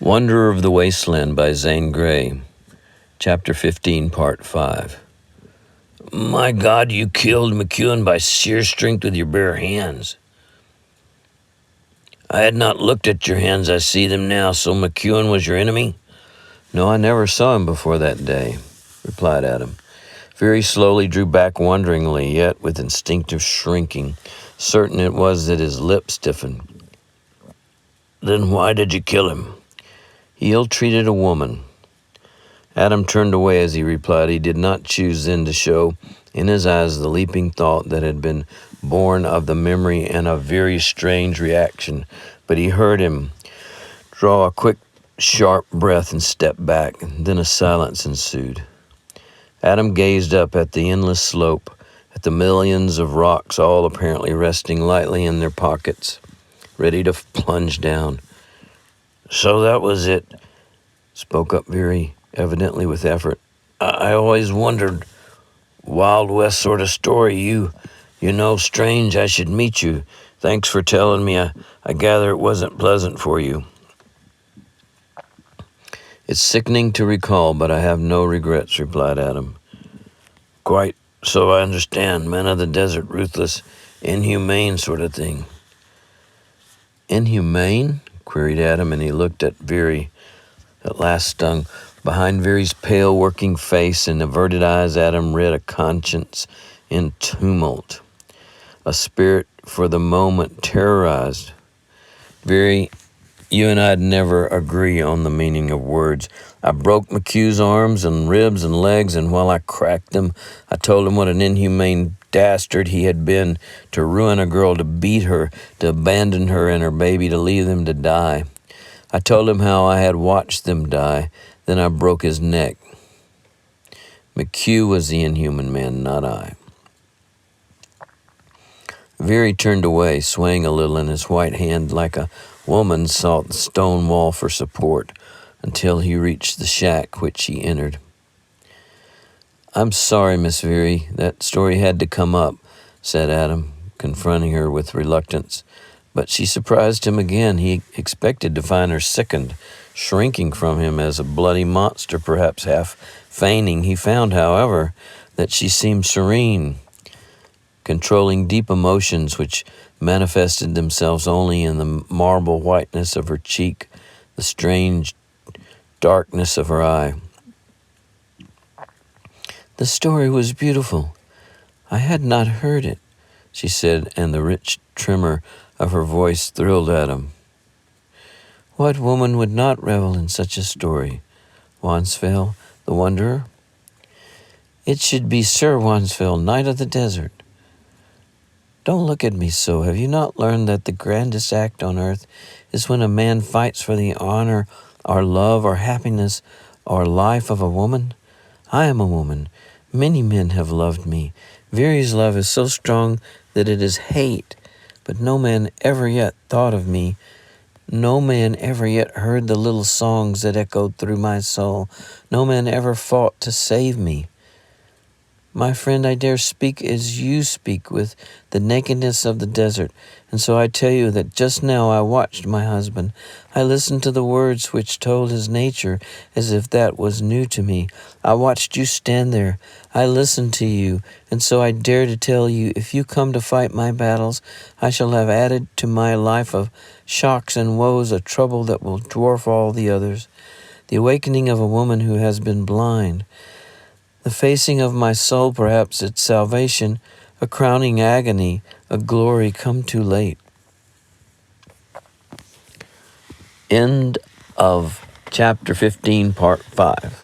Wanderer of the Wasteland by Zane Grey, Chapter 15, Part 5. My God, you killed McEwen by sheer strength with your bare hands. I had not looked at your hands, I see them now. So McEwen was your enemy? No, I never saw him before that day, replied Adam. Very slowly drew back wonderingly, yet with instinctive shrinking. Certain it was that his lips stiffened. Then why did you kill him? He ill-treated a woman. Adam turned away as he replied. He did not choose then to show in his eyes the leaping thought that had been born of the memory and a very strange reaction. But he heard him draw a quick, sharp breath and step back. Then a silence ensued. Adam gazed up at the endless slope, at the millions of rocks all apparently resting lightly in their pockets, ready to plunge down. So that was it, spoke up Veery, evidently with effort. I always wondered, Wild West sort of story, you know, strange I should meet you. Thanks for telling me. I gather it wasn't pleasant for you. It's sickening to recall, but I have no regrets, replied Adam. Quite so, I understand. Men of the desert, ruthless, inhumane sort of thing. Inhumane? Queried Adam, and he looked at Veery. At last stung. Behind Veery's pale, working face and averted eyes, Adam read a conscience in tumult, a spirit for the moment terrorized. Veery, you and I'd never agree on the meaning of words. I broke McHugh's arms and ribs and legs, and while I cracked them, I told him what an inhumane dastard he had been to ruin a girl, to beat her, to abandon her and her baby, to leave them to die. I told him how I had watched them die. Then I broke his neck. McHugh was the inhuman man, not I. Veery turned away, swaying a little, and his white hand, like a woman, sought the stone wall for support until he reached the shack, which he entered. I'm sorry, Miss Veery, that story had to come up, said Adam, confronting her with reluctance. But she surprised him again. He expected to find her sickened, shrinking from him as a bloody monster, perhaps half feigning. He found, however, that she seemed serene, controlling deep emotions which manifested themselves only in the marble whiteness of her cheek, the strange darkness of her eye. The story was beautiful. I had not heard it, she said, and the rich tremor of her voice thrilled Adam. What woman would not revel in such a story? Wansfell, the Wanderer? It should be Sir Wansfell, Knight of the Desert. Don't look at me so. Have you not learned that the grandest act on earth is when a man fights for the honor or love or happiness or life of a woman? I am a woman. Many men have loved me. Veery's love is so strong that it is hate, but no man ever yet thought of me. No man ever yet heard the little songs that echoed through my soul. No man ever fought to save me. My friend, I dare speak as you speak, with the nakedness of the desert, and so I tell you that just now I watched my husband. I listened to the words which told his nature as if that was new to me. I watched you stand there. I listened to you, and so I dare to tell you, if you come to fight my battles, I shall have added to my life of shocks and woes a trouble that will dwarf all the others. The awakening of a woman who has been blind. The facing of my soul, perhaps its salvation, a crowning agony, a glory come too late. End of Chapter 15, Part 5.